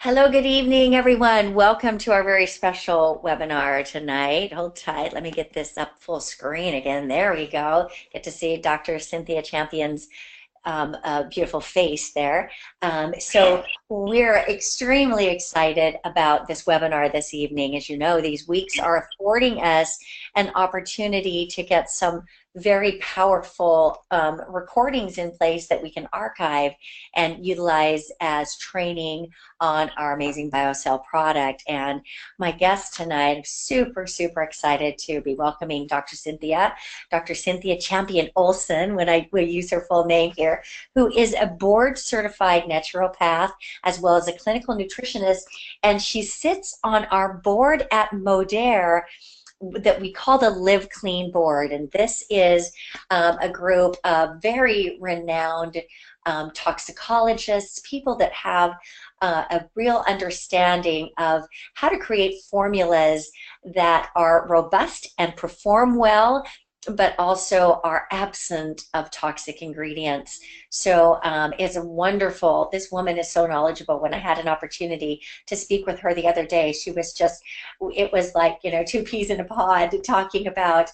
Hello, good evening, everyone. Welcome to our very special webinar tonight. Hold tight. Let me get this up full screen again. There we go. Get to see Dr. Cynthia Champion's beautiful face there. So we're extremely excited about this webinar this evening. As you know, these weeks are affording us an opportunity to get some very powerful recordings in place that we can archive and utilize as training on our amazing BioCell product. And my guest tonight, I'm super, super excited to be welcoming Dr. Cynthia Champion-Olson, when I will use her full name here, who is a board-certified naturopath as well as a clinical nutritionist, and she sits on our board at Modere that we call the Live Clean Board. And this is a group of very renowned toxicologists, people that have a real understanding of how to create formulas that are robust and perform well, but also are absent of toxic ingredients. So it's a wonderful, this woman is so knowledgeable. When I had an opportunity to speak with her the other day, she was just, it was like, you know, two peas in a pod talking about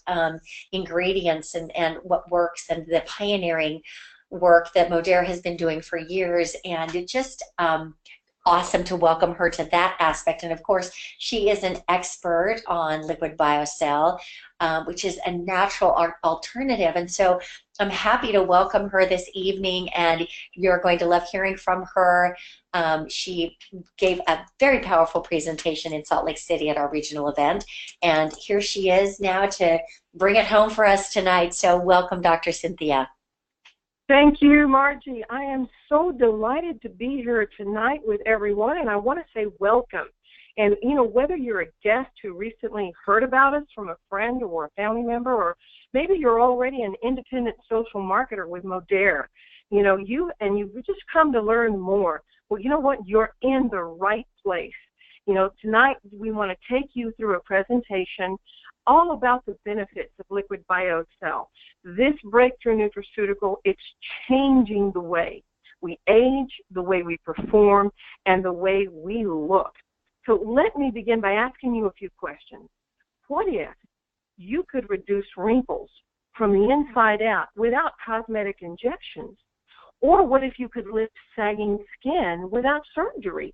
ingredients and what works, and the pioneering work that Modere has been doing for years. And it just awesome to welcome her to that aspect. And of course, she is an expert on Liquid Biocell, which is a natural alternative. And so I'm happy to welcome her this evening, and you're going to love hearing from her. She gave a very powerful presentation in Salt Lake City at our regional event, and here she is now to bring it home for us tonight. So welcome, Dr. Cynthia. Thank you, Margie. I am so delighted to be here tonight with everyone, and I want to say welcome. And, you know, whether you're a guest who recently heard about us from a friend or a family member, or maybe you're already an independent social marketer with Modere, you know, you've just come to learn more. Well, you know what? You're in the right place. You know, tonight we want to take you through a presentation all about the benefits of Liquid Biocell. This breakthrough nutraceutical, it's changing the way we age, the way we perform, and the way we look. So let me begin by asking you a few questions. What if you could reduce wrinkles from the inside out without cosmetic injections? Or what if you could lift sagging skin without surgery?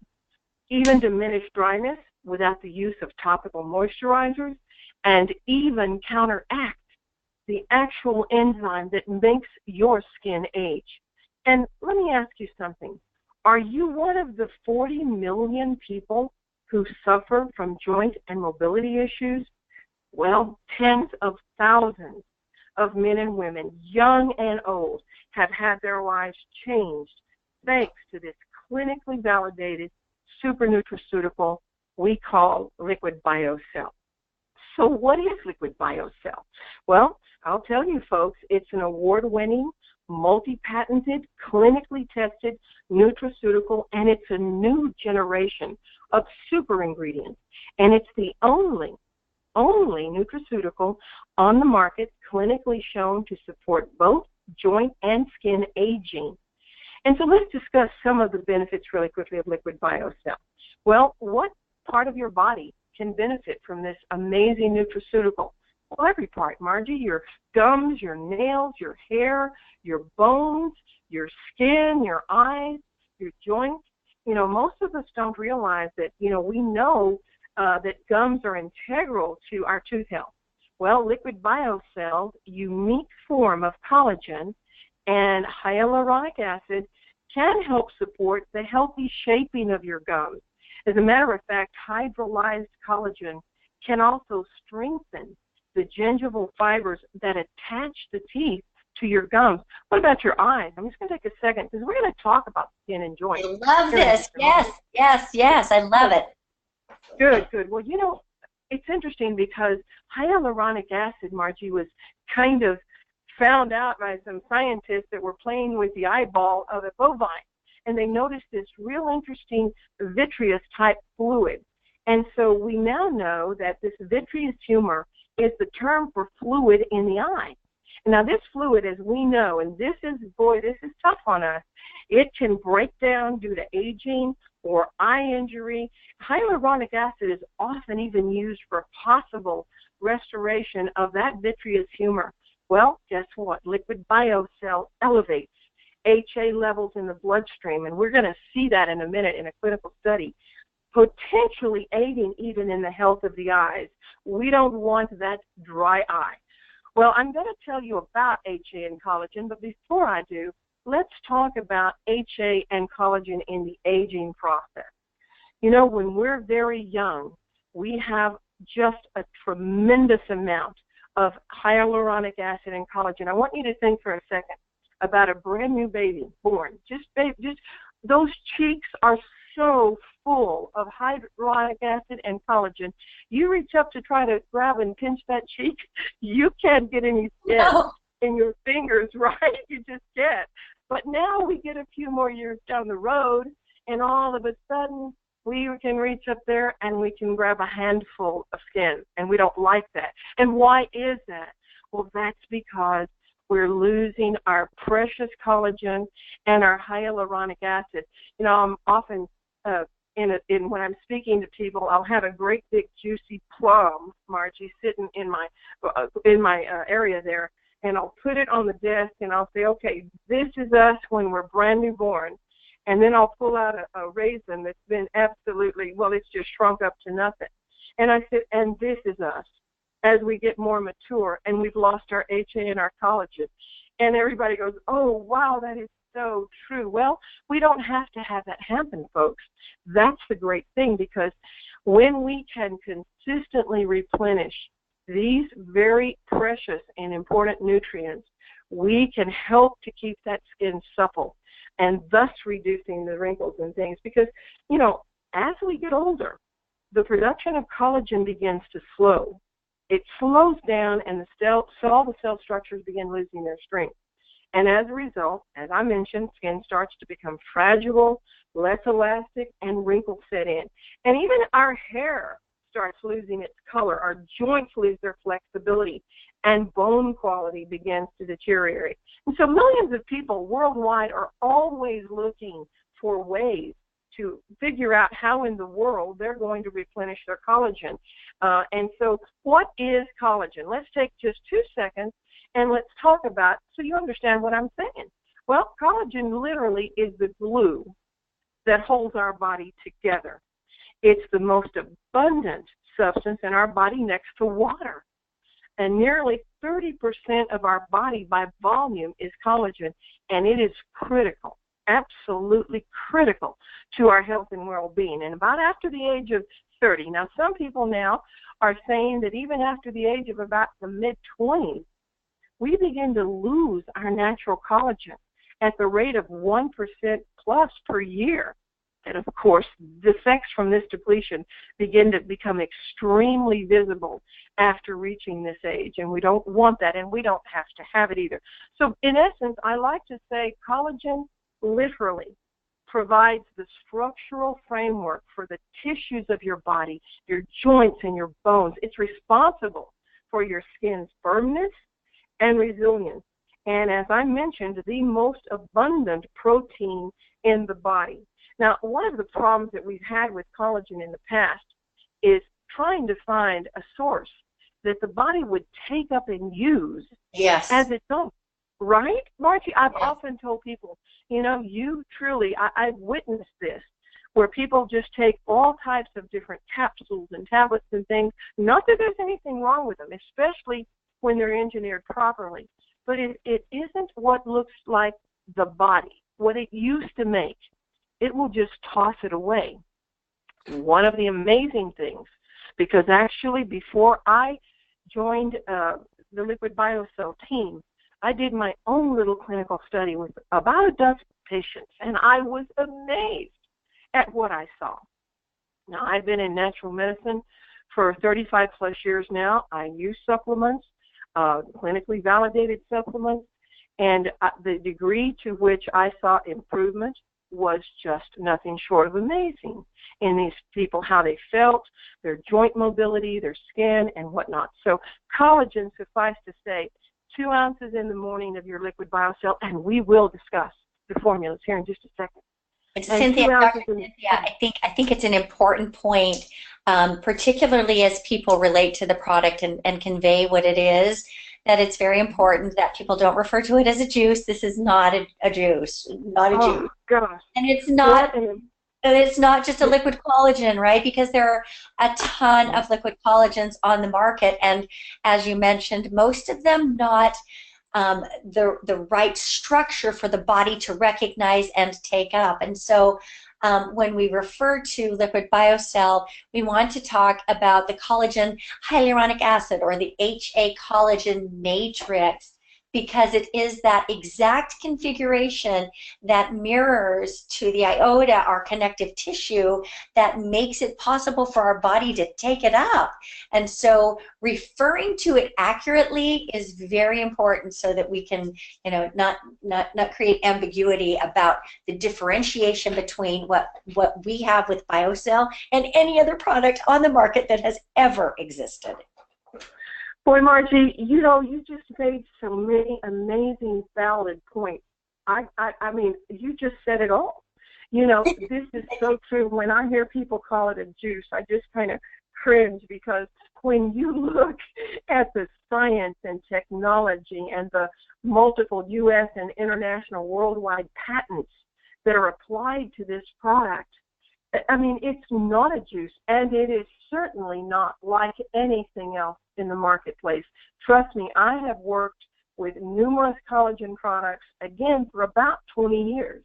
Even diminish dryness without the use of topical moisturizers? And even counteract the actual enzyme that makes your skin age. And let me ask you something. Are you one of the 40 million people who suffer from joint and mobility issues? Well, tens of thousands of men and women, young and old, have had their lives changed thanks to this clinically validated super nutraceutical we call Liquid Biocell. So what is Liquid Biocell? Well, I'll tell you folks, it's an award-winning, multi-patented, clinically tested nutraceutical, and it's a new generation of super ingredients. And it's the only nutraceutical on the market clinically shown to support both joint and skin aging. And so let's discuss some of the benefits really quickly of Liquid Biocell. Well, what part of your body can benefit from this amazing nutraceutical? Well, every part, Margie, your gums, your nails, your hair, your bones, your skin, your eyes, your joints. You know, most of us don't realize that, you know, we know that gums are integral to our tooth health. Well, Liquid Biocell's unique form of collagen and hyaluronic acid can help support the healthy shaping of your gums. As a matter of fact, hydrolyzed collagen can also strengthen the gingival fibers that attach the teeth to your gums. What about your eyes? I'm just going to take a second because we're going to talk about skin and joints. I love this. Yes. I love it. Good. Well, you know, it's interesting because hyaluronic acid, Margie, was kind of found out by some scientists that were playing with the eyeball of a bovine. And they noticed this real interesting vitreous type fluid. And so we now know that this vitreous humor is the term for fluid in the eye. Now this fluid, as we know, and this is tough on us, it can break down due to aging or eye injury. Hyaluronic acid is often even used for possible restoration of that vitreous humor. Well, guess what? Liquid Biocell elevates HA levels in the bloodstream, and we're going to see that in a minute in a clinical study, potentially aiding even in the health of the eyes. We don't want that dry eye. Well, I'm going to tell you about HA and collagen, but before I do, let's talk about HA and collagen in the aging process. You know, when we're very young, we have just a tremendous amount of hyaluronic acid and collagen. I want you to think for a second about a brand new baby born. Just those cheeks are so full of hyaluronic acid and collagen. You reach up to try to grab and pinch that cheek, you can't get any skin in your fingers, right? You just can't. But now we get a few more years down the road, and all of a sudden we can reach up there and we can grab a handful of skin, and we don't like that. And why is that? Well, that's because we're losing our precious collagen and our hyaluronic acid. You know, I'm often when I'm speaking to people, I'll have a great big juicy plum, Margie, sitting in my area there, and I'll put it on the desk and I'll say, okay, this is us when we're brand new born. And then I'll pull out a raisin that's been absolutely, well, it's just shrunk up to nothing. And I said, and this is us as we get more mature and we've lost our HA and our collagen. And everybody goes, oh, wow, that is so true. Well, we don't have to have that happen, folks. That's the great thing, because when we can consistently replenish these very precious and important nutrients, we can help to keep that skin supple and thus reducing the wrinkles and things. Because, you know, as we get older, the production of collagen begins to slow. It slows down, and all the cell structures begin losing their strength. And as a result, as I mentioned, skin starts to become fragile, less elastic, and wrinkles set in. And even our hair starts losing its color. Our joints lose their flexibility, and bone quality begins to deteriorate. And so millions of people worldwide are always looking for ways to figure out how in the world they're going to replenish their collagen. And so what is collagen? Let's take just 2 seconds and let's talk about, so you understand what I'm saying. Well, collagen literally is the glue that holds our body together. It's the most abundant substance in our body next to water. And nearly 30% of our body by volume is collagen, and it is critical, absolutely critical to our health and well-being. And about after the age of 30, now some people now are saying that even after the age of about the mid-20s, we begin to lose our natural collagen at the rate of 1% plus per year. And of course, the effects from this depletion begin to become extremely visible after reaching this age, and we don't want that, and we don't have to have it either. So in essence, I like to say collagen literally provides the structural framework for the tissues of your body, your joints and your bones. It's responsible for your skin's firmness and resilience. And as I mentioned, the most abundant protein in the body. Now, one of the problems that we've had with collagen in the past is trying to find a source that the body would take up and use as its own. Right, Margie? I've often told people, you know, you truly, I've witnessed this, where people just take all types of different capsules and tablets and things. Not that there's anything wrong with them, especially when they're engineered properly. But it isn't what looks like the body, what it used to make. It will just toss it away. One of the amazing things, because actually before I joined the Liquid Biocell team, I did my own little clinical study with about a dozen patients, and I was amazed at what I saw. Now, I've been in natural medicine for 35 plus years now. I use supplements, clinically validated supplements, and the degree to which I saw improvement was just nothing short of amazing in these people, how they felt, their joint mobility, their skin, and whatnot. So collagen, suffice to say, 2 ounces in the morning of your Liquid Biocell, and we will discuss the formulas here in just a second. And Cynthia, 2 ounces Dr. in Cynthia, I think it's an important point, particularly as people relate to the product and convey what it is, that it's very important that people don't refer to it as a juice. This is not a juice, not a oh juice. gosh, And what an it's not just a liquid collagen, right? Because there are a ton of liquid collagens on the market, and as you mentioned, most of them not the right structure for the body to recognize and take up. And so when we refer to liquid biocell, we want to talk about the collagen hyaluronic acid, or the HA collagen matrix, because it is that exact configuration that mirrors to the iota, our connective tissue, that makes it possible for our body to take it up. And so referring to it accurately is very important, so that we can, not create ambiguity about the differentiation between what we have with BioCell and any other product on the market that has ever existed. boy, Margie, you just made so many amazing, valid points. I mean, you just said it all. This is so true. When I hear people call it a juice, I just kind of cringe, because when you look at the science and technology and the multiple U.S. and international worldwide patents that are applied to this product, I mean, it's not a juice, and it is certainly not like anything else in the marketplace. Trust me, I have worked with numerous collagen products, again, for about 20 years,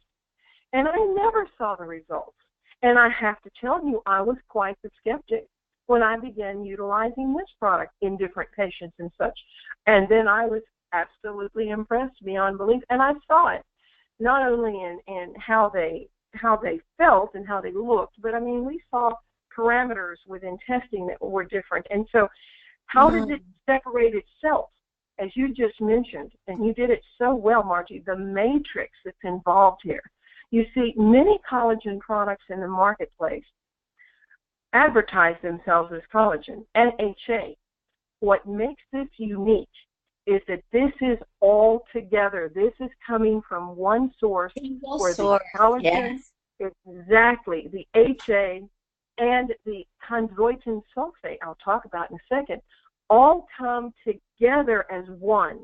and I never saw the results. And I have to tell you, I was quite the skeptic when I began utilizing this product in different patients and such. And then I was absolutely impressed beyond belief, and I saw it not only in how they felt and how they looked, but I mean, we saw parameters within testing that were different. And so how does it separate itself? As you just mentioned, and you did it so well, Margie, the matrix that's involved here. You see, many collagen products in the marketplace advertise themselves as collagen and HA. What makes this unique is that this is all together. This is coming from one source, where the collagen, yes, exactly, the HA and the chondroitin sulfate, I'll talk about in a second, all come together as one,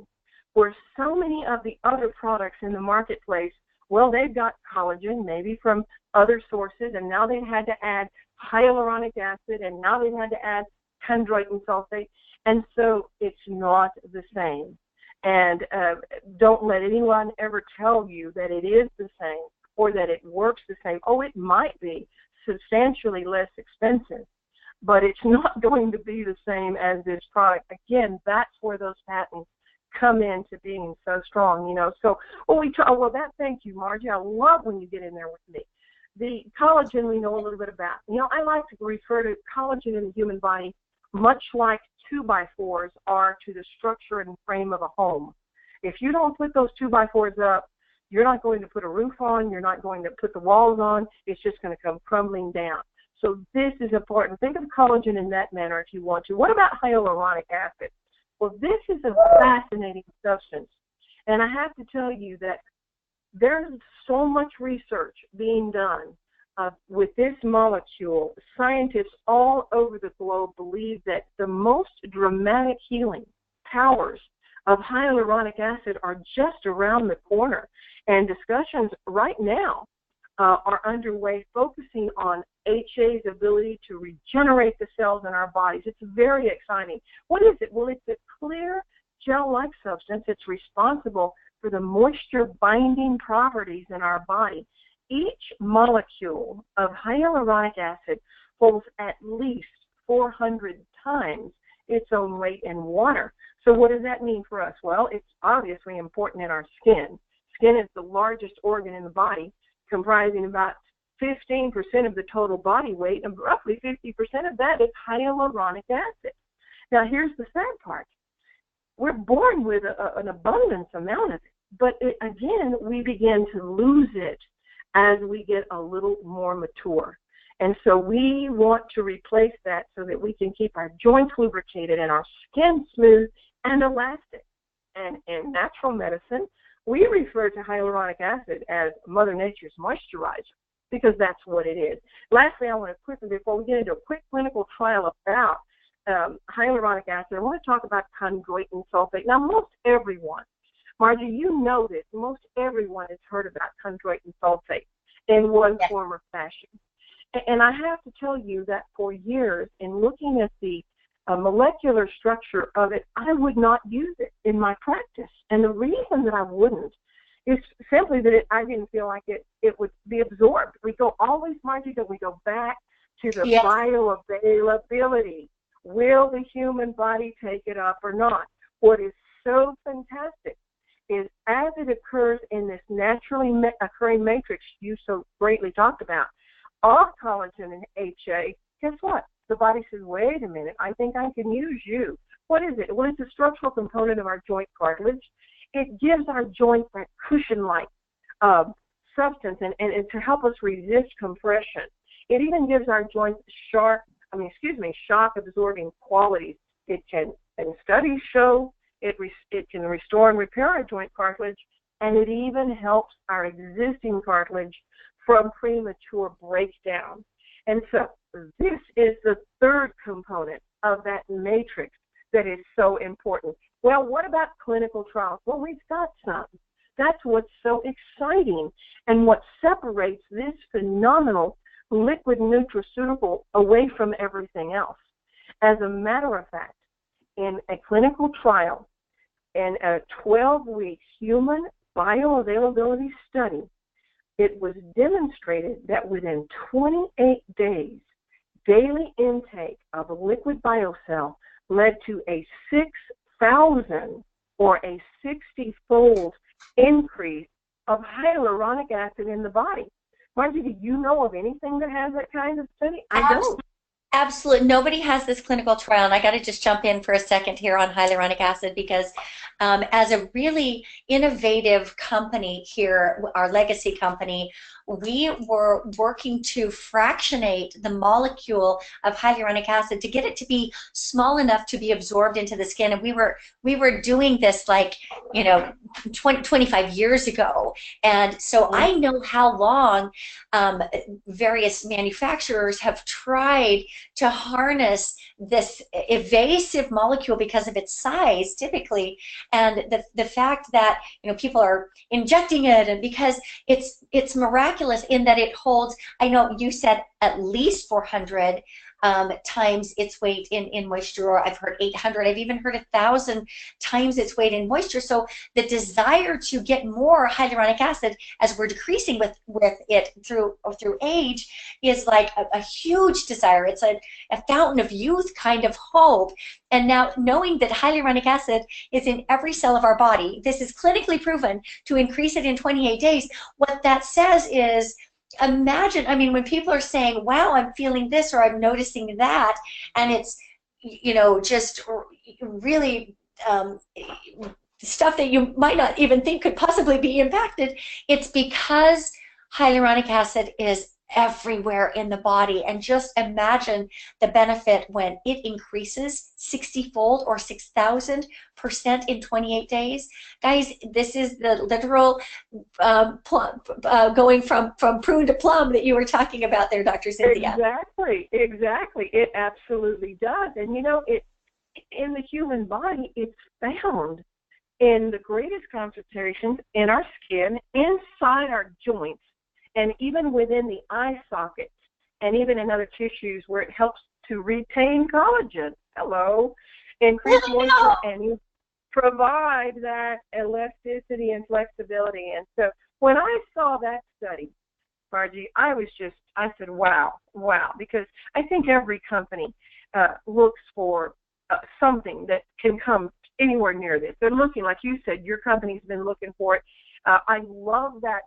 where so many of the other products in the marketplace, well, they've got collagen maybe from other sources, and now they've had to add hyaluronic acid, and now they've had to add chondroitin sulfate, and so it's not the same. And don't let anyone ever tell you that it is the same or that it works the same. Oh, it might be substantially less expensive, but it's not going to be the same as this product. Again, that's where those patents come into being so strong, So, thank you, Margie. I love when you get in there with me. The collagen we know a little bit about. I like to refer to collagen in the human body much like 2x4s are to the structure and frame of a home. If you don't put those 2x4s up, you're not going to put a roof on, you're not going to put the walls on, it's just going to come crumbling down. So this is important. Think of collagen in that manner if you want to. What about hyaluronic acid? Well, this is a fascinating substance. And I have to tell you that there's so much research being done with this molecule. Scientists all over the globe believe that the most dramatic healing powers of hyaluronic acid are just around the corner. And discussions right now are underway focusing on HA's ability to regenerate the cells in our bodies. It's very exciting. What is it? Well, it's a clear gel-like substance. It's responsible for the moisture-binding properties in our body. Each molecule of hyaluronic acid holds at least 400 times its own weight in water. So what does that mean for us? Well, it's obviously important in our skin. Skin is the largest organ in the body, comprising about 15% of the total body weight, and roughly 50% of that is hyaluronic acid. Now, here's the sad part. We're born with an abundance amount of it, but again, we begin to lose it as we get a little more mature. And so we want to replace that so that we can keep our joints lubricated and our skin smooth and elastic. And in natural medicine, we refer to hyaluronic acid as Mother Nature's moisturizer. because that's what it is. Lastly, I want to quickly, before we get into a quick clinical trial about hyaluronic acid, I want to talk about chondroitin sulfate. Now, most everyone, Margie, you know this, most everyone has heard about chondroitin sulfate in one form or fashion. And I have to tell you that for years, in looking at the molecular structure of it, I would not use it in my practice. And the reason that I wouldn't is simply that I didn't feel like it would be absorbed. We go always, Margie, that we go back to the bioavailability. Will the human body take it up or not? What is so fantastic is as it occurs in this naturally occurring matrix you so greatly talked about, of collagen and HA, guess what? The body says, wait a minute, I think I can use you. What is it? Well, it's a structural component of our joint cartilage. It gives our joint that cushion-like substance and to help us resist compression. It even gives our joints shock-absorbing qualities. It can, and studies show, it can restore and repair our joint cartilage, and it even helps our existing cartilage from premature breakdown. And so this is the third component of that matrix that is so important. Well, what about clinical trials? Well, we've got some. That's what's so exciting and what separates this phenomenal liquid nutraceutical away from everything else. As a matter of fact, in a clinical trial, in a 12-week human bioavailability study, it was demonstrated that within 28 days, daily intake of a liquid biocell led to a 6,000 or a 60-fold increase of hyaluronic acid in the body. Margie, do you know of anything that has that kind of study? I don't. Absolutely. Nobody has this clinical trial, and I got to just jump in for a second here on hyaluronic acid because as a really innovative company here, our legacy company, we were working to fractionate the molecule of hyaluronic acid to get it to be small enough to be absorbed into the skin. And we were doing this 25 years ago. And so I know how long various manufacturers have tried to harness this evasive molecule because of its size typically, and the fact that people are injecting it, and because it's miraculous in that it holds, I know you said at least 400 times its weight in moisture, or I've heard 800, I've even heard 1,000 times its weight in moisture. So the desire to get more hyaluronic acid as we're decreasing with it through age is like a huge desire. It's a fountain of youth kind of hope. And now knowing that hyaluronic acid is in every cell of our body, this is clinically proven to increase it in 28 days, what that says is, imagine, when people are saying, wow, I'm feeling this or I'm noticing that, and it's, just really stuff that you might not even think could possibly be impacted, it's because hyaluronic acid is everywhere in the body. And just imagine the benefit when it increases 60-fold or 6,000% in 28 days. Guys, this is the literal going from prune to plum that you were talking about there, Dr. Cynthia. Exactly. It absolutely does. And it in the human body, it's found in the greatest concentrations in our skin, inside our joints, and even within the eye sockets, and even in other tissues where it helps to retain collagen. Increase moisture, and you provide that elasticity and flexibility. And so when I saw that study, Margie, I said, wow, because I think every company looks for something that can come anywhere near this. They're looking, like you said, your company's been looking for it. I love that.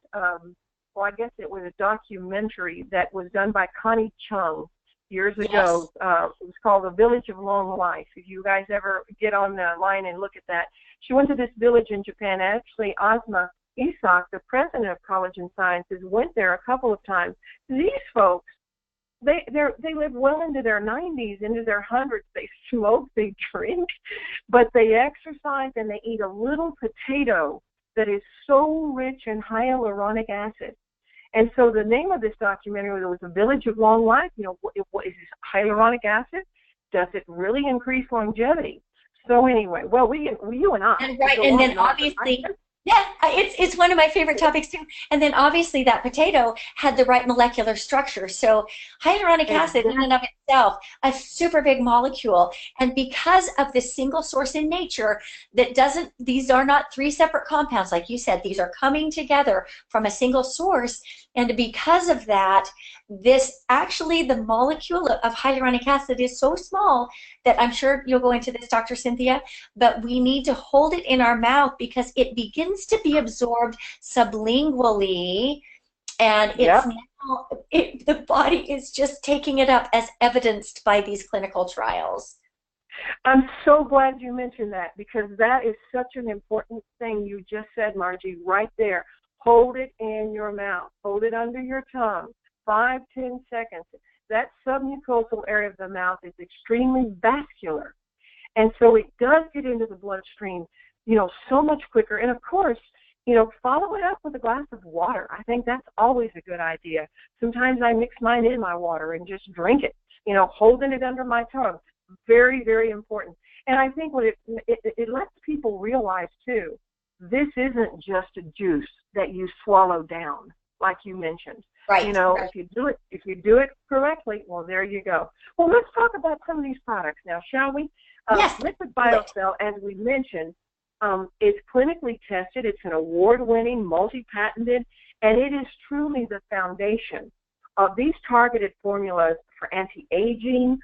I guess it was a documentary that was done by Connie Chung years ago. It was called The Village of Long Life. If you guys ever get on the line and look at that. She went to this village in Japan. Actually, Ozma Isak, the president of Collagen Sciences, went there a couple of times. These folks, they live well into their 90s, into their 100s. They smoke, they drink, but they exercise, and they eat a little potato that is so rich in hyaluronic acid. And so the name of this documentary was The Village of Long Life. You know, what is this hyaluronic acid? Does it really increase longevity? So anyway, well, you and I And could right, go and on then and on, but obviously, yeah, it's one of my favorite topics too. And then obviously that potato had the right molecular structure. So hyaluronic acid in exactly. and of itself, a super big molecule. And because of this single source in nature that doesn't, these are not three separate compounds, like you said, these are coming together from a single source. And because of that, this actually, the molecule of hyaluronic acid is so small that I'm sure you'll go into this, Dr. Cynthia, but we need to hold it in our mouth because it begins to be absorbed sublingually, and it's Yep. now, the body is just taking it up as evidenced by these clinical trials. I'm so glad you mentioned that, because that is such an important thing you just said, Margie, right there. Hold it in your mouth. Hold it under your tongue. 5-10 seconds. That submucosal area of the mouth is extremely vascular. And so it does get into the bloodstream, you know, so much quicker. And of course, you know, follow it up with a glass of water. I think that's always a good idea. Sometimes I mix mine in my water and just drink it, you know, holding it under my tongue. Very, very important. And I think what it lets people realize too, this isn't just a juice that you swallow down, like you mentioned. Right, You know, right. if you do it correctly, well, there you go. Well, let's talk about some of these products now, shall we? Yes, Liquid do it. Biocell, as we mentioned, is clinically tested. It's an award-winning, multi-patented, and it is truly the foundation of these targeted formulas for anti-aging,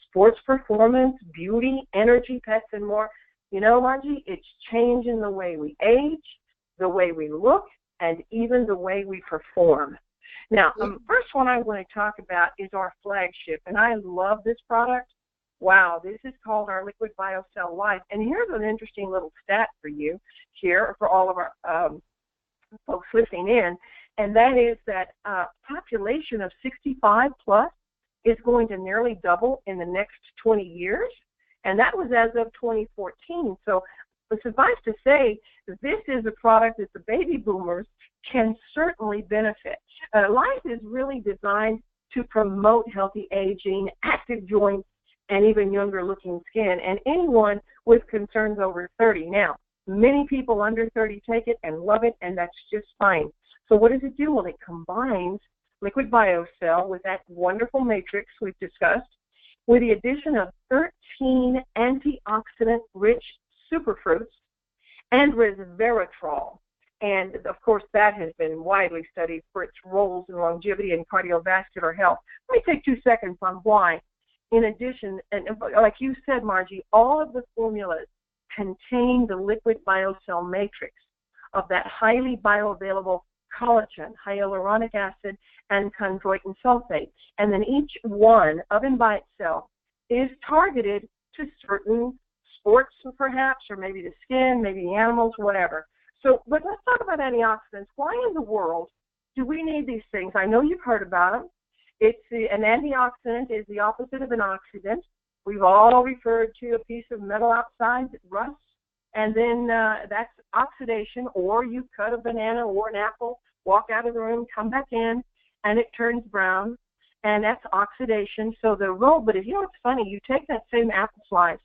sports performance, beauty, energy, pets, and more. You know, Margie, it's changing the way we age, the way we look, and even the way we perform. Now, first one I want to talk about is our flagship, and I love this product. Wow, this is called our Liquid Biocell Life. And here's an interesting little stat for you here, for all of our folks listening in, and that is that population of 65 plus is going to nearly double in the next 20 years, and that was as of 2014. So suffice to say, this is a product that the baby boomers can certainly benefit. Life is really designed to promote healthy aging, active joints, and even younger looking skin, and anyone with concerns over 30. Now, many people under 30 take it and love it, and that's just fine. So what does it do? Well, it combines Liquid Biocell with that wonderful matrix we've discussed, with the addition of 13 antioxidant-rich superfruits and resveratrol. And, of course, that has been widely studied for its roles in longevity and cardiovascular health. Let me take 2 seconds on why. In addition, and like you said, Margie, all of the formulas contain the Liquid Biocell matrix of that highly bioavailable collagen, hyaluronic acid, and chondroitin sulfate. And then each one, of and by itself, is targeted to certain sports, perhaps, or maybe the skin, maybe the animals, whatever. So, but let's talk about antioxidants. Why in the world do we need these things? I know you've heard about them. An antioxidant is the opposite of an oxidant. We've all referred to a piece of metal outside that rusts, and then that's oxidation, or you cut a banana or an apple, walk out of the room, come back in, and it turns brown, and that's oxidation. So the role, but if you know what's funny, you take that same apple slice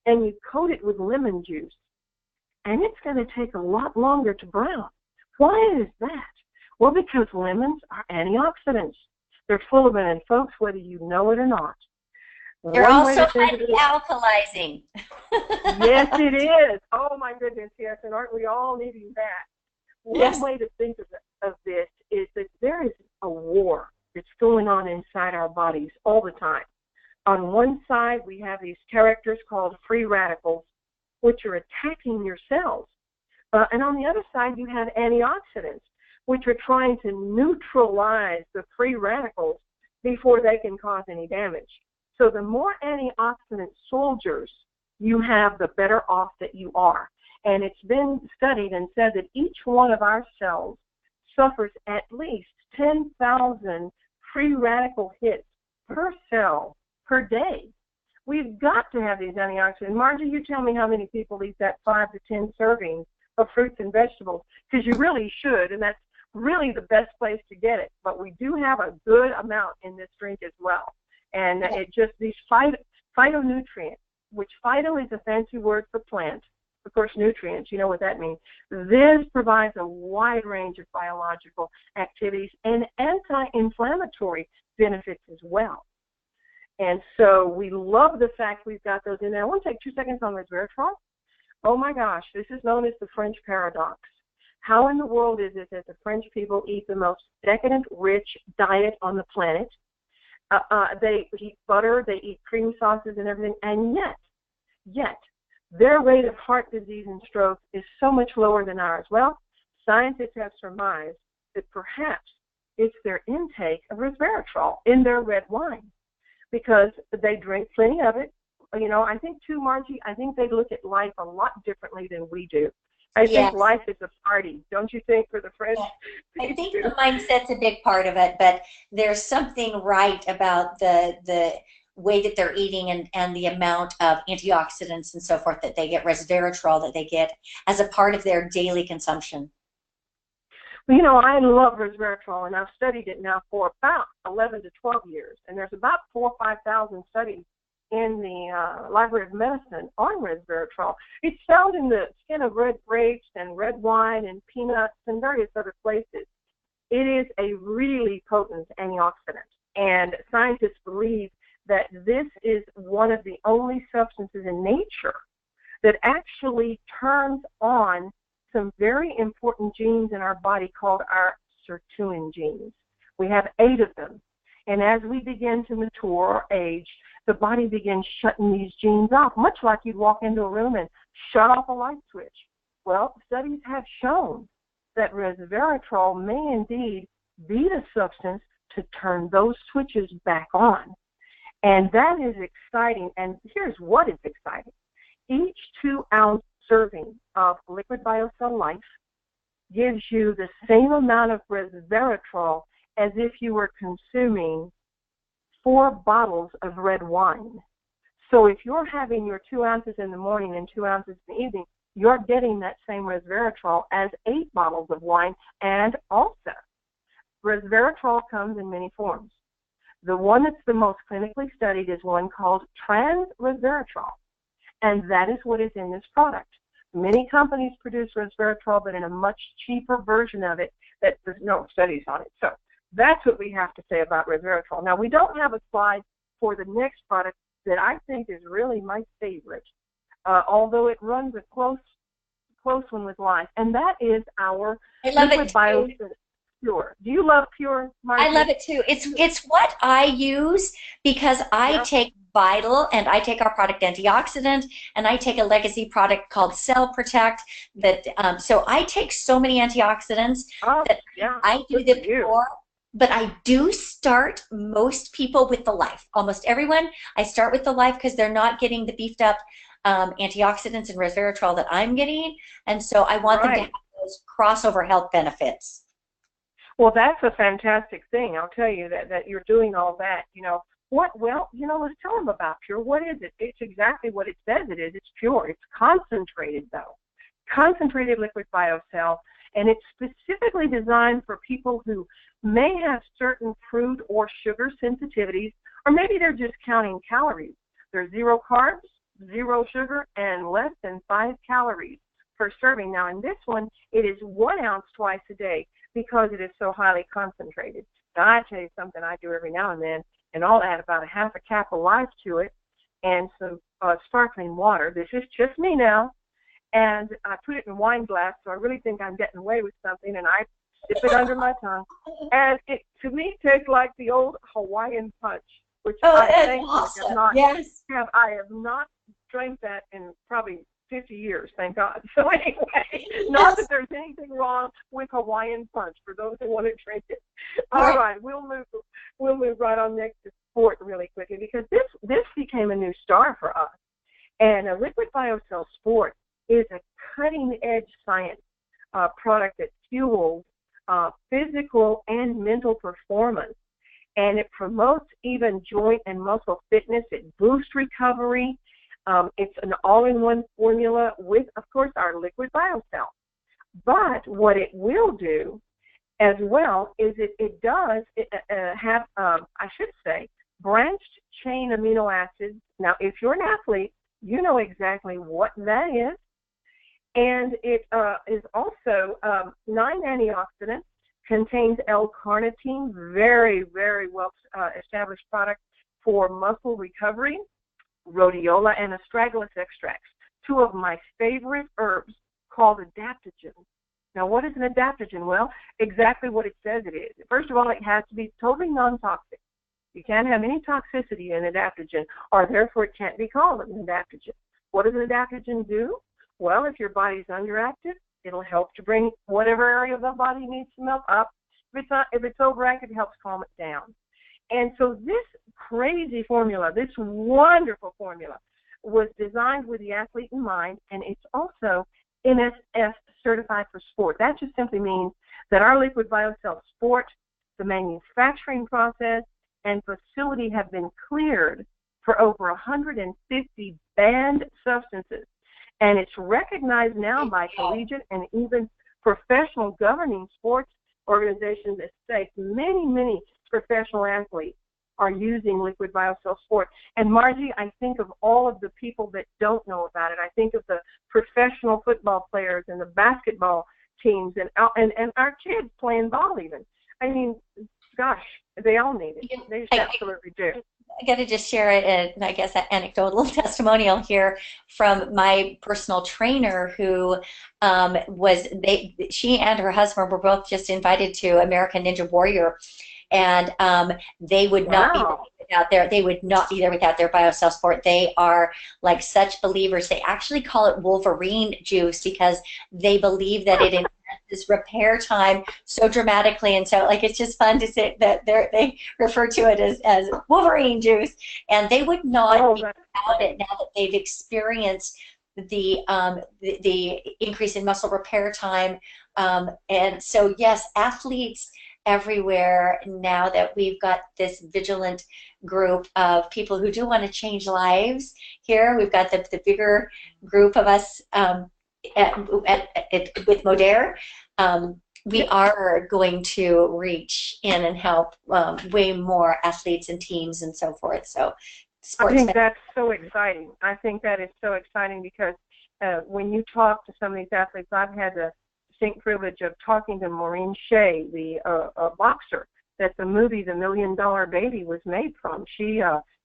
and you coat it with lemon juice, and it's going to take a lot longer to brown. Why is that? Well, because lemons are antioxidants. They're full of it, and folks, whether you know it or not. They're One way also to think of highly it, alkalizing. yes, it is. Oh, my goodness, yes, and aren't we all needing that? One Yes. way to think of this is that there is a war that's going on inside our bodies all the time. On one side, we have these characters called free radicals, which are attacking your cells. And on the other side, you have antioxidants, which are trying to neutralize the free radicals before they can cause any damage. So the more antioxidant soldiers you have, the better off that you are. And it's been studied and said that each one of our cells suffers at least 10,000 free radical hits per cell per day. We've got to have these antioxidants. Margie, you tell me how many people eat that 5 to 10 servings of fruits and vegetables, because you really should, and that's really the best place to get it. But we do have a good amount in this drink as well. And it just, these phytonutrients, which phyto is a fancy word for plant. Of course, nutrients, you know what that means. This provides a wide range of biological activities and anti-inflammatory benefits as well. And so we love the fact we've got those in there. I want to take 2 seconds on resveratrol. Oh my gosh, this is known as the French paradox. How in the world is it that the French people eat the most decadent, rich diet on the planet? They eat butter, they eat cream sauces and everything, and yet, their rate of heart disease and stroke is so much lower than ours. Well, scientists have surmised that perhaps it's their intake of resveratrol in their red wine, because they drink plenty of it. You know, I think too, Margie, I think they look at life a lot differently than we do. I think life is a party, don't you think, for the French? Yeah. I think the mindset's a big part of it, but there's something right about the way that they're eating and the amount of antioxidants and so forth that they get, resveratrol that they get as a part of their daily consumption. Well, you know, I love resveratrol, and I've studied it now for about 11 to 12 years, and there's about 4,000 or 5,000 studies in the Library of Medicine on resveratrol. It's found in the skin of red grapes and red wine and peanuts and various other places. It is a really potent antioxidant, and scientists believe that this is one of the only substances in nature that actually turns on some very important genes in our body called our sirtuin genes. We have 8 of them. And as we begin to mature or age, the body begins shutting these genes off, much like you'd walk into a room and shut off a light switch. Well, studies have shown that resveratrol may indeed be the substance to turn those switches back on. And that is exciting. And here's what is exciting. Each 2-ounce serving of Liquid Biocell Life gives you the same amount of resveratrol as if you were consuming 4 bottles of red wine. So if you're having your 2 ounces in the morning and 2 ounces in the evening, you're getting that same resveratrol as 8 bottles of wine. And also, resveratrol comes in many forms. The one that's the most clinically studied is one called trans-resveratrol, and that is what is in this product. Many companies produce resveratrol, but in a much cheaper version of it that there's no studies on it. So that's what we have to say about resveratrol. Now, we don't have a slide for the next product that I think is really my favorite, although it runs a close one with life, and that is our Liquid Biocell Pure. Do you love Pure, Margie? I love it too. It's what I use because I take Vital and I take our product Antioxidant and I take a legacy product called Cell Protect. That so I take so many antioxidants that I do the Pure. But I do start most people with the Life. Almost everyone, I start with the Life because they're not getting the beefed up antioxidants and resveratrol that I'm getting, and so I want them to have those crossover health benefits. Well, that's a fantastic thing. I'll tell you that you're doing all that. You know what? Well, you know, let's tell them about Pure. What is it? It's exactly what it says it is. It's pure. It's concentrated, though. Concentrated liquid biocell, and it's specifically designed for people who may have certain fruit or sugar sensitivities, or maybe they're just counting calories. There's 0 carbs, 0 sugar, and less than 5 calories per serving. Now, in this one, it is 1 ounce twice a day because it is so highly concentrated. Now, I tell you something I do every now and then, and I'll add about 1/2 cap of Life to it and some sparkling water. This is just me now. And I put it in a wine glass, so I really think I'm getting away with something, and I dip it under my tongue. And it, to me, tastes like the old Hawaiian punch, which I think awesome. I have not drank that in probably 50 years, thank God. So anyway, not that there's anything wrong with Hawaiian punch for those who want to drink it. All right, we'll move right on next to sport really quickly, because this became a new star for us. And a Liquid Biocell Sport is a cutting-edge science product that fuels physical and mental performance. And it promotes even joint and muscle fitness. It boosts recovery. It's an all-in-one formula with, of course, our Liquid Biocell. But what it will do as well is it does have, I should say, branched chain amino acids. Now, if you're an athlete, you know exactly what that is. And it is also 9 antioxidants, contains L-carnitine, very, very well established product for muscle recovery, rhodiola, and astragalus extracts, 2 of my favorite herbs called adaptogens. Now, what is an adaptogen? Well, exactly what it says it is. First of all, it has to be totally non-toxic. You can't have any toxicity in an adaptogen, or therefore it can't be called an adaptogen. What does an adaptogen do? Well, if your body's underactive, it'll help to bring whatever area of the body needs some help up. If it's overactive, it helps calm it down. And so this crazy formula, this wonderful formula, was designed with the athlete in mind, and it's also NSF certified for sport. That just simply means that our Liquid Biocell Sport, the manufacturing process, and facility have been cleared for over 150 banned substances. And it's recognized now by collegiate and even professional governing sports organizations that say many, many professional athletes are using Liquid Biocell Sport. And Margie, I think of all of the people that don't know about it. I think of the professional football players and the basketball teams and our kids playing ball even. I mean, gosh, they all need it. They just absolutely do. I got to just share an, I guess, an anecdotal testimonial here from my personal trainer who she and her husband were both just invited to American Ninja Warrior, and they would not be without their BioCell Sport. They are like such believers. They actually call it Wolverine juice because they believe that it enhances repair time so dramatically. And so, like, it's just fun to say that they refer to it as Wolverine juice, and they would not be without it now that they've experienced the increase in muscle repair time. And so, yes, athletes everywhere, now that we've got this vigilant group of people who do want to change lives here. We've got the bigger group of us with Modere. We are going to reach in and help way more athletes and teams and so forth. So I think that's so exciting. I think that is so exciting because when you talk to some of these athletes, I've had the distinct privilege of talking to Maureen Shea, the boxer that the movie The $1 Million Baby was made from. She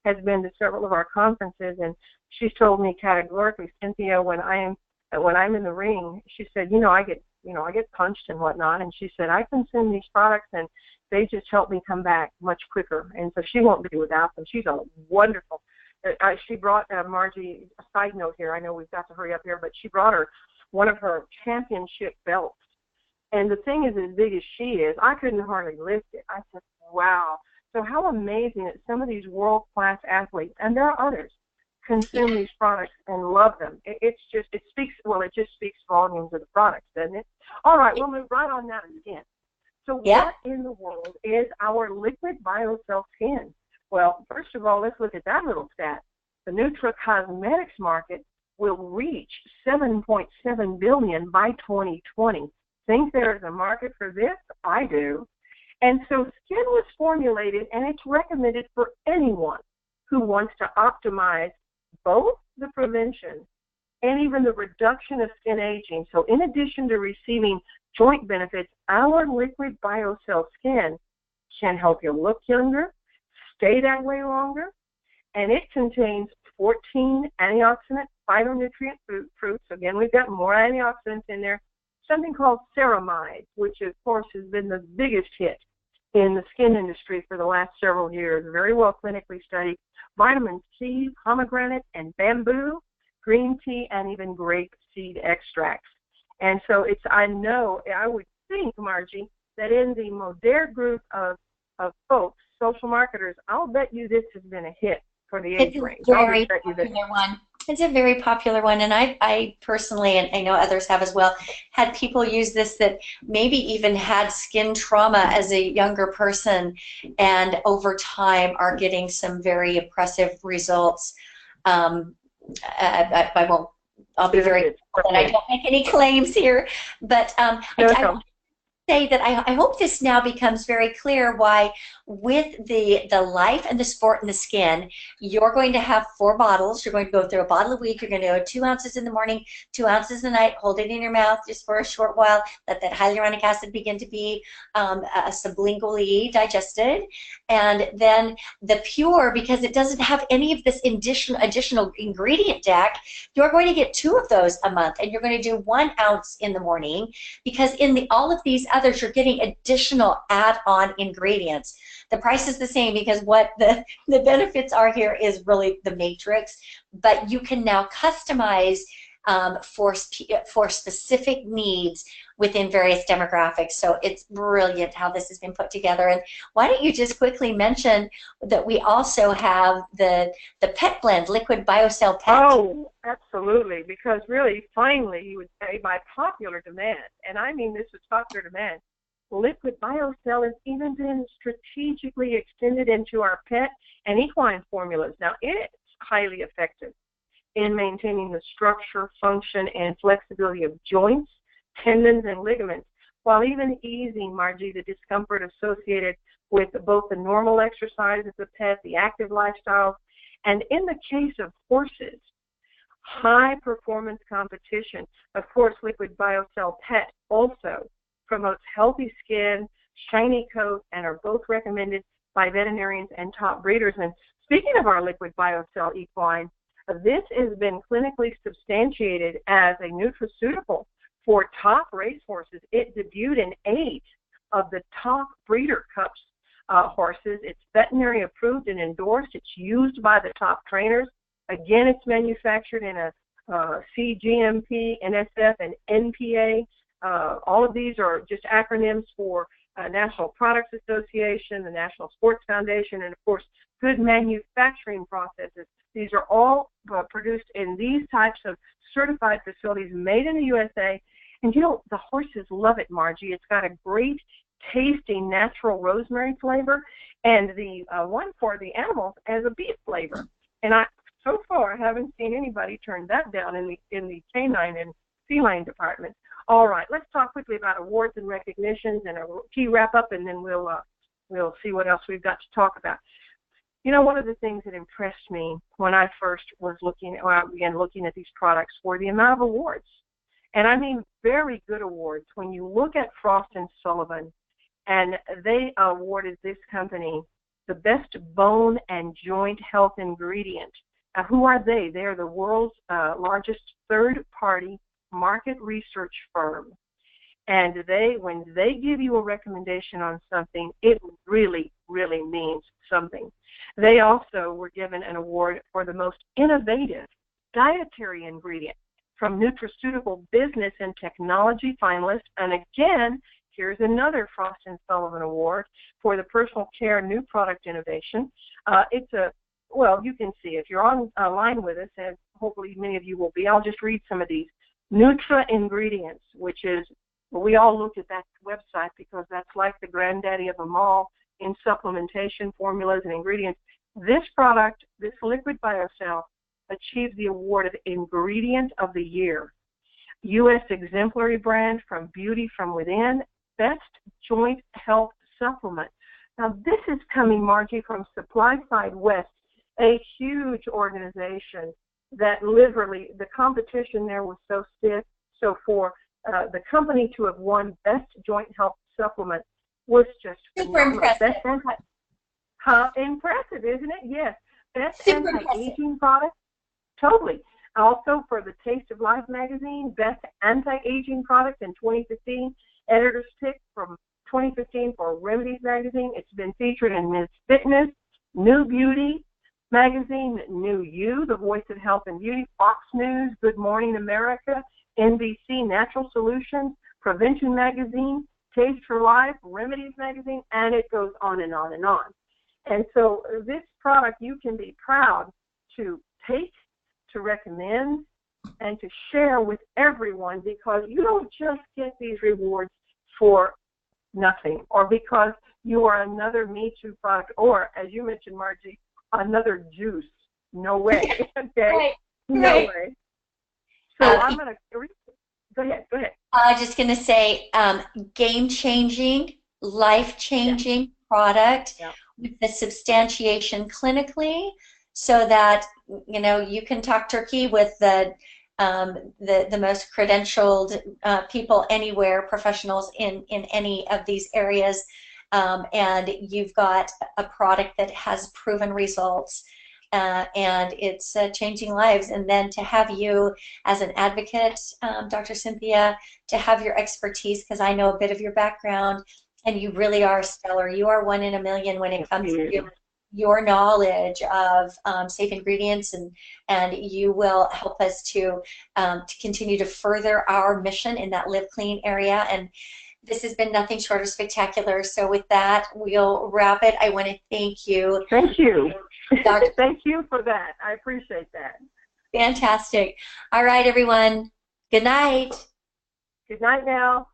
has been to several of our conferences, and she's told me categorically, Cynthia, when I'm in the ring, she said, I get punched and whatnot, and she said, I consume these products and they just help me come back much quicker, and so she won't be without them. She's a wonderful. She brought Margie. A side note here. I know we've got to hurry up here, but she brought her one of her championship belts, and the thing is as big as she is. I couldn't hardly lift it. I said, wow. So how amazing that some of these world-class athletes, and there are others, consume these products and love them. It just speaks volumes of the products, doesn't it? All right, we'll move right on that again. So what in the world is our Liquid Biocell Skin? Well, first of all, let's look at that little stat. The nutracosmetics market will reach $7.7 billion by 2020. Think there is a market for this? I do. And so skin was formulated, and it's recommended for anyone who wants to optimize both the prevention and even the reduction of skin aging. So in addition to receiving joint benefits, our Liquid Biocell Skin can help you look younger, stay that way longer, and it contains 14 antioxidant phytonutrient fruits. Again, we've got more antioxidants in there. Something called ceramides, which of course has been the biggest hit in the skin industry for the last several years. Very well clinically studied. Vitamin C, pomegranate, and bamboo, green tea, and even grape seed extracts. And so I would think, Margie, that in the Modere group of folks, social marketers, I'll bet you this has been a hit for the age range. Very popular one. It's a very popular one, and I personally, and I know others have as well, had people use this that maybe even had skin trauma as a younger person, and over time are getting some very impressive results. I'll be very careful that I don't make any claims here, but say that I hope this now becomes very clear why with the life and the sport and the skin, you're going to have 4 bottles. You're going to go through a bottle a week. You're going to go 2 ounces in the morning, 2 ounces at night. Hold it in your mouth just for a short while. Let that hyaluronic acid begin to be sublingually digested. And then the pure, because it doesn't have any of this additional ingredient deck, you're going to get 2 of those a month. And you're going to do 1 ounce in the morning, because in all of these others, you're getting additional add-on ingredients. The price is the same because what the benefits are here is really the matrix, but you can now customize for specific needs within various demographics. So it's brilliant how this has been put together. And why don't you just quickly mention that we also have the pet blend, Liquid Biocell Pet. Oh, absolutely, because really, finally, you would say by popular demand, and I mean this is popular demand, Liquid Biocell has even been strategically extended into our pet and equine formulas. Now, it's highly effective in maintaining the structure, function, and flexibility of joints, tendons, and ligaments, while even easing, Margie, the discomfort associated with both the normal exercise of the pet, the active lifestyles, and in the case of horses, high performance competition. Of course, Liquid Biocell Pet also promotes healthy skin, shiny coat, and are both recommended by veterinarians and top breeders. And speaking of our Liquid Biocell equine, this has been clinically substantiated as a nutraceutical for top racehorses. It debuted in 8 of the top breeder cups horses. It's veterinary approved and endorsed. It's used by the top trainers. Again, it's manufactured in a CGMP, NSF, and NPA. All of these are just acronyms for National Products Association, the National Sports Foundation, and of course, good manufacturing processes. These are all produced in these types of certified facilities made in the USA. And you know, the horses love it, Margie. It's got a great tasting natural rosemary flavor, and the one for the animals has a beef flavor. And so far, I haven't seen anybody turn that down in the canine and feline department. All right, let's talk quickly about awards and recognitions and a key wrap-up, and then we'll see what else we've got to talk about. You know, one of the things that impressed me when I first began looking at these products were the amount of awards. And I mean very good awards. When you look at Frost & Sullivan, and they awarded this company the best bone and joint health ingredient. Now, who are they? They're the world's largest third-party market research firm. And when they give you a recommendation on something, it really, really means something. They also were given an award for the most innovative dietary ingredient from Nutraceutical Business and Technology finalist. And again, here's another Frost & Sullivan Award for the personal care new product innovation. Well, you can see if you're online with us, and hopefully many of you will be. I'll just read some of these. Nutra Ingredients, which is, we all look at that website because that's like the granddaddy of them all in supplementation, formulas, and ingredients. This product, this Liquid Biocell, achieved the award of Ingredient of the Year. U.S. Exemplary Brand from Beauty From Within, Best Joint Health Supplement. Now, this is coming, Margie, from Supply Side West, a huge organization that literally, the competition there was so stiff. So for the company to have won Best Joint Health Supplement was just super impressive. Impressive, isn't it? Yes. Best Super anti-aging product. Totally. Also for the Taste of Life magazine, Best Anti-Aging Product in 2015. Editor's Pick from 2015 for Remedies magazine. It's been featured in Ms. Fitness, New Beauty magazine, New You, The Voice of Health and Beauty, Fox News, Good Morning America, NBC, Natural Solutions, Prevention magazine, Taste for Life, Remedies magazine, and it goes on and on and on. And so this product you can be proud to take, to recommend, and to share with everyone, because you don't just get these rewards for nothing, or because you are another Me Too product, or, as you mentioned, Margie, another juice. No way. Okay? Right. No way. So I'm going to Go ahead. Go ahead. I was just going to say game-changing, Yeah. life-changing product Yeah. with the substantiation clinically so that, you know, you can talk turkey with the most credentialed people anywhere, professionals in any of these areas, and you've got a product that has proven results. And it's changing lives. And then to have you as an advocate, Dr. Cynthia, to have your expertise, because I know a bit of your background, and you really are stellar. You are one in a million when it Thank comes to you. your knowledge of safe ingredients, and you will help us to continue to further our mission in that live clean area. And this has been nothing short of spectacular. So with that, we'll wrap it. I want to thank you, Thank you. Dr. Thank you for that. I appreciate that. Fantastic. All right, everyone. Good night. Good night now.